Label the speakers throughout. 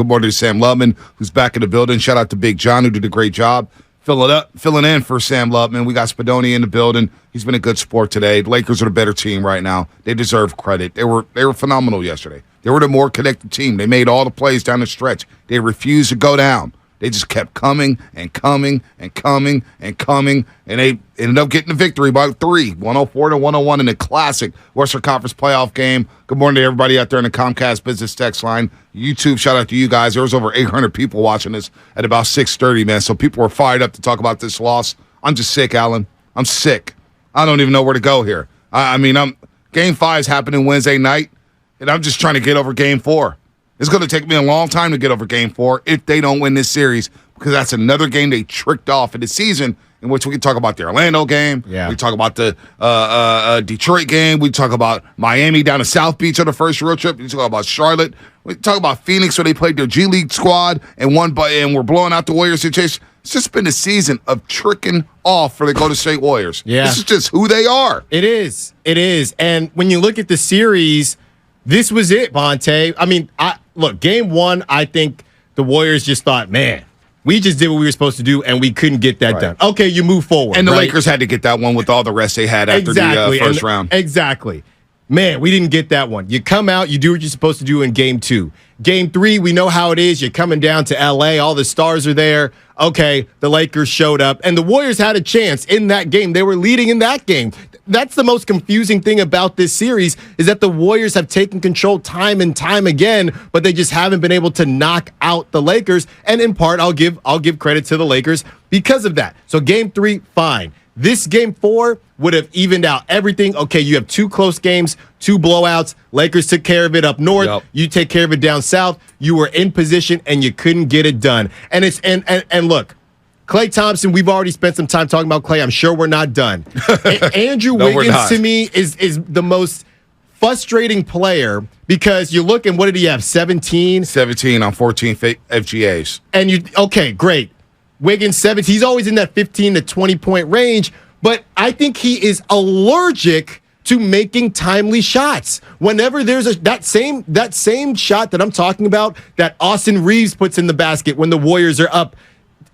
Speaker 1: Good morning to Sam Lubman, who's back in the building. Shout out to Big John, who did a great job filling in for Sam Lubman. We got Spadoni in the building. He's been a good sport today. The Lakers are the better team right now. They deserve credit. They were phenomenal yesterday. They were the more connected team. They made all the plays down the stretch. They refused to go down. They just kept coming and coming and coming and coming, and they ended up getting the victory by 3, 104-101 in a classic Western Conference playoff game. Good morning to everybody out there in the Comcast Business Text line. YouTube, shout out to you guys. There was over 800 people watching this at about 6:30, man, so people were fired up to talk about this loss. I'm just sick, Alan. I'm sick. I don't even know where to go here. Game 5 is happening Wednesday night, and I'm just trying to get over Game 4. It's going to take me a long time to get over Game 4 if they don't win this series, because that's another game they tricked off in the season, in which we can talk about the Orlando game.
Speaker 2: Yeah.
Speaker 1: We talk about the Detroit game. We talk about Miami down to South Beach on the first road trip. We talk about Charlotte. We talk about Phoenix where they played their G League squad and we're blowing out the Warriors situation. It's just been a season of tricking off for the Golden State Warriors.
Speaker 2: Yeah.
Speaker 1: This is just who they are.
Speaker 2: It is. And when you look at the series, this was it, Bonte. Look, Game 1, I think the Warriors just thought, man, we just did what we were supposed to do, and we couldn't get that done. Okay, you move forward.
Speaker 1: And the Lakers had to get that one with all the rest they had after the first round.
Speaker 2: Exactly. Man, we didn't get that one. You come out, you do what you're supposed to do in Game 2. Game 3, we know how it is. You're coming down to L.A., all the stars are there. Okay, the Lakers showed up, and the Warriors had a chance in that game. They were leading in that game. That's the most confusing thing about this series, is that the Warriors have taken control time and time again, but they just haven't been able to knock out the Lakers. And in part, I'll give credit to the Lakers because of that. So Game 3, fine. This Game 4 would have evened out everything. Okay, you have 2 close games, 2 blowouts. Lakers took care of it up north. Yep. You take care of it down south. You were in position and you couldn't get it done. And look, Klay Thompson, we've already spent some time talking about Klay. I'm sure we're not done. Andrew Wiggins, to me, is the most frustrating player, because you look and what did he have? 17
Speaker 1: on 14 FGAs.
Speaker 2: And okay, great. Wiggins, 17. He's always in that 15 to 20-point range, but I think he is allergic to making timely shots. Whenever there's that same shot that I'm talking about that Austin Reeves puts in the basket when the Warriors are up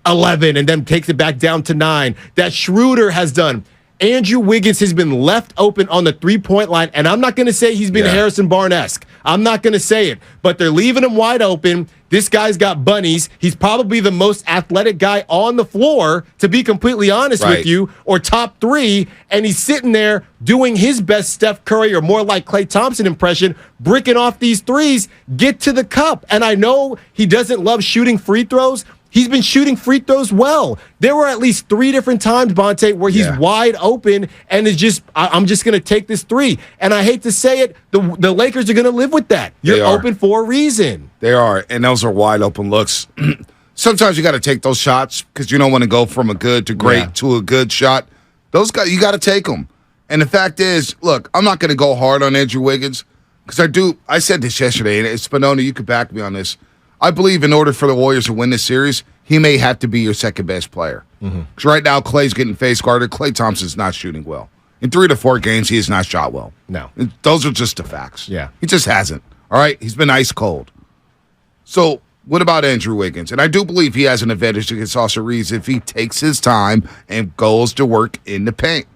Speaker 2: 11 and then takes it back down to 9, that Schroeder has done. Andrew Wiggins has been left open on the three-point line, and I'm not going to say he's been Harrison Barnes-esque. I'm not going to say it, but they're leaving him wide open. This guy's got bunnies. He's probably the most athletic guy on the floor, to be completely honest with you, or top 3, and he's sitting there doing his best Steph Curry or more like Klay Thompson impression, bricking off these threes, get to the cup. And I know he doesn't love shooting free throws. He's been shooting free throws well. There were at least 3 different times, Bonte, where he's wide open and is just, I'm just going to take this 3. And I hate to say it, the Lakers are going to live with that. You're open for a reason.
Speaker 1: They are, and those are wide open looks. Sometimes you got to take those shots because you don't want to go from a good to great to a good shot. Those guys, you got to take them. And the fact is, look, I'm not going to go hard on Andrew Wiggins because I said this yesterday, and Spinoni, you could back me on this. I believe in order for the Warriors to win this series, he may have to be your second best player. Because right now, Klay's getting face guarded. Klay Thompson's not shooting well. In 3 to 4 games, he has not shot well.
Speaker 2: No.
Speaker 1: Those are just the facts.
Speaker 2: Yeah.
Speaker 1: He just hasn't. All right? He's been ice cold. So what about Andrew Wiggins? And I do believe he has an advantage against Austin Reeves if he takes his time and goes to work in the paint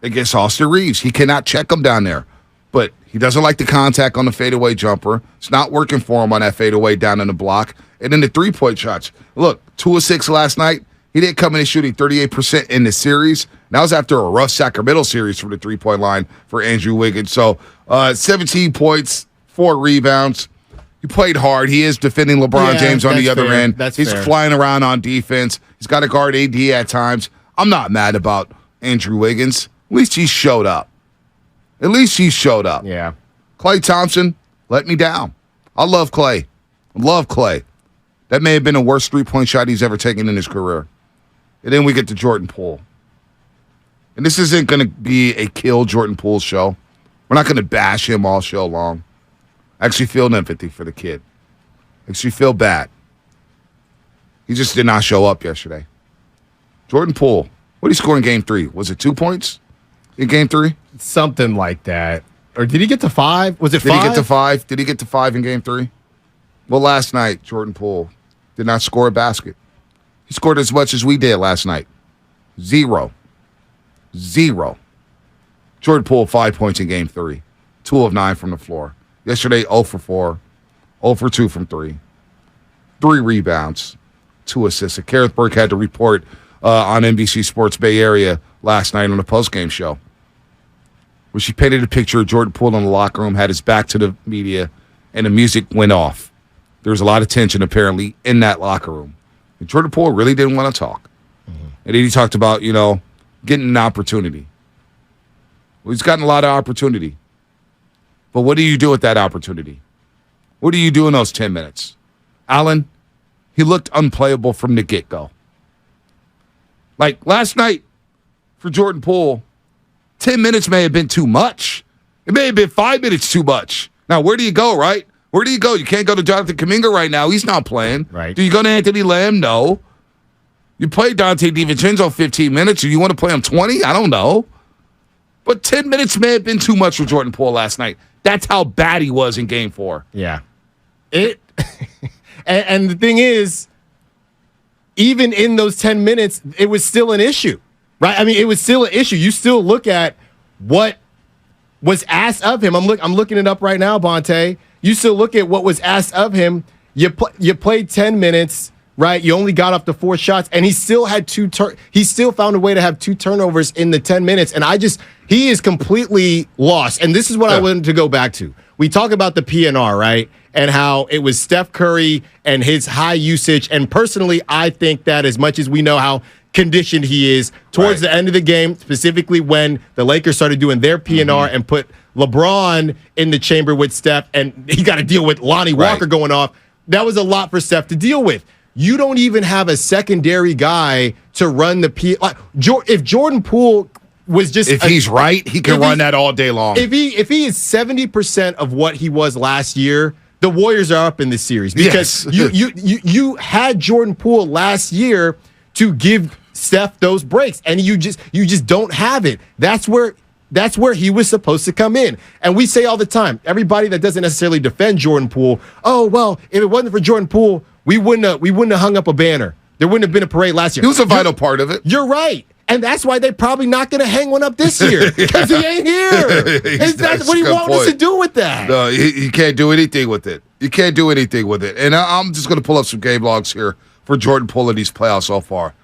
Speaker 1: against Austin Reeves. He cannot check him down there. But he doesn't like the contact on the fadeaway jumper. It's not working for him on that fadeaway down in the block. And then the three-point shots. Look, 2 of 6 last night. He didn't come in and shooting 38% in the series. That was after a rough Sacramento series from the three-point line for Andrew Wiggins. So 17 points, 4 rebounds. He played hard. He is defending LeBron James on the other end. He's flying around on defense. He's got to guard AD at times. I'm not mad about Andrew Wiggins. At least he showed up.
Speaker 2: Yeah.
Speaker 1: Klay Thompson let me down. I love Klay. That may have been the worst three-point shot he's ever taken in his career. And then we get to Jordan Poole. And this isn't going to be a kill Jordan Poole show. We're not going to bash him all show long. I actually feel empathy for the kid. I actually feel bad. He just did not show up yesterday. Jordan Poole, what did he score in Game 3? Was it 2 points in Game 3?
Speaker 2: Something like that. Or did he get to 5? Was it 5?
Speaker 1: Did he get to 5? Did he get to 5 in Game 3? Well, last night, Jordan Poole did not score a basket. He scored as much as we did last night. 0. Jordan Poole, 5 points in game 3. 2 of 9 from the floor. Yesterday, 0 for 4. 0 for 2 from 3. 3 rebounds. 2 assists. Kareth Burke had to report on NBC Sports Bay Area last night on the postgame show, where she painted a picture of Jordan Poole in the locker room, had his back to the media, and the music went off. There was a lot of tension, apparently, in that locker room. And Jordan Poole really didn't want to talk. Mm-hmm. And then he talked about, getting an opportunity. Well, he's gotten a lot of opportunity. But what do you do with that opportunity? What do you do in those 10 minutes? Allen, he looked unplayable from the get-go. Like last night for Jordan Poole, 10 minutes may have been too much. It may have been 5 minutes too much. Now, where do you go, right? Where do you go? You can't go to Jonathan Kuminga right now. He's not playing.
Speaker 2: Right.
Speaker 1: Do you go to Anthony Lamb? No. You play Dante DiVincenzo 15 minutes, or you want to play him 20? I don't know. But 10 minutes may have been too much for Jordan Poole last night. That's how bad he was in Game 4.
Speaker 2: Yeah. And the thing is, even in those 10 minutes, it was still an issue, right? I mean, it was still an issue. You still look at what was asked of him. I'm looking it up right now, Bonte. You still look at what was asked of him. You played 10 minutes, right? You only got up to 4 shots, and he still had he still found a way to have 2 turnovers in the 10 minutes. And he is completely lost. And this is what I wanted to go back to. We talk about the PNR, right? And how it was Steph Curry and his high usage. And personally, I think that as much as we know how conditioned he is towards the end of the game, specifically when the Lakers started doing their PNR and put LeBron in the chamber with Steph, and he got to deal with Lonnie Walker going off. That was a lot for Steph to deal with. You don't even have a secondary guy to run the if Jordan Poole was just
Speaker 1: he's right, he can run that all day long.
Speaker 2: If he is 70% of what he was last year, the Warriors are up in this series because you had Jordan Poole last year to give Steph those breaks, and you just don't have it. That's where he was supposed to come in. And we say all the time, everybody that doesn't necessarily defend Jordan Poole, oh well, if it wasn't for Jordan Poole, we wouldn't have hung up a banner. There wouldn't have been a parade last year.
Speaker 1: He was a vital part of it.
Speaker 2: You're right. And that's why they're probably not going to hang one up this year, because he ain't here. That's what he wanted us to do with that.
Speaker 1: No, you can't do anything with it. You can't do anything with it. And I'm just going to pull up some game logs here for Jordan Poole in these playoffs so far,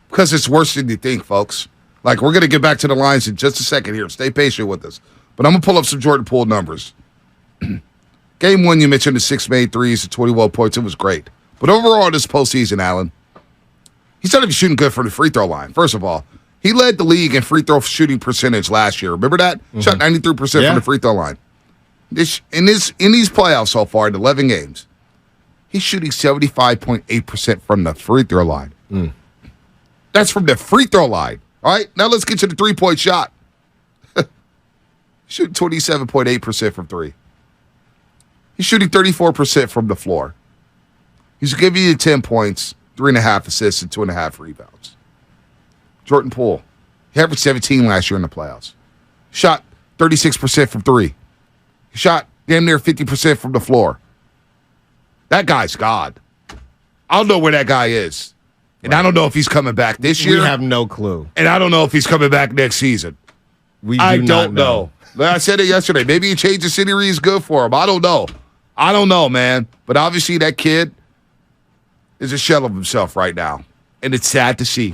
Speaker 1: because it's worse than you think, folks. Like, we're going to get back to the lines in just a second here. Stay patient with us. But I'm going to pull up some Jordan Poole numbers. Game 1, you mentioned the 6 made threes, the 21 points. It was great. But overall, this postseason, Allen, he's not even shooting good from the free throw line. First of all, he led the league in free throw shooting percentage last year. Remember that? Shot 93% from the free throw line. In these playoffs so far, in 11 games, he's shooting 75.8% from the free throw line. That's from the free throw line. All right, now let's get to the three-point shot. Shooting 27.8% from 3. He's shooting 34% from the floor. He's giving you 10 points, 3.5 assists, and 2.5 rebounds. Jordan Poole, he averaged 17 last year in the playoffs. Shot 36% from 3. He shot damn near 50% from the floor. That guy's God. I don't know where that guy is. And I don't know if he's coming back this year.
Speaker 2: We have no clue.
Speaker 1: And I don't know if he's coming back next season. I don't know. I said it yesterday. Maybe he changed the scenery is good for him. I don't know. I don't know, man. But obviously that kid is a shell of himself right now. And it's sad to see.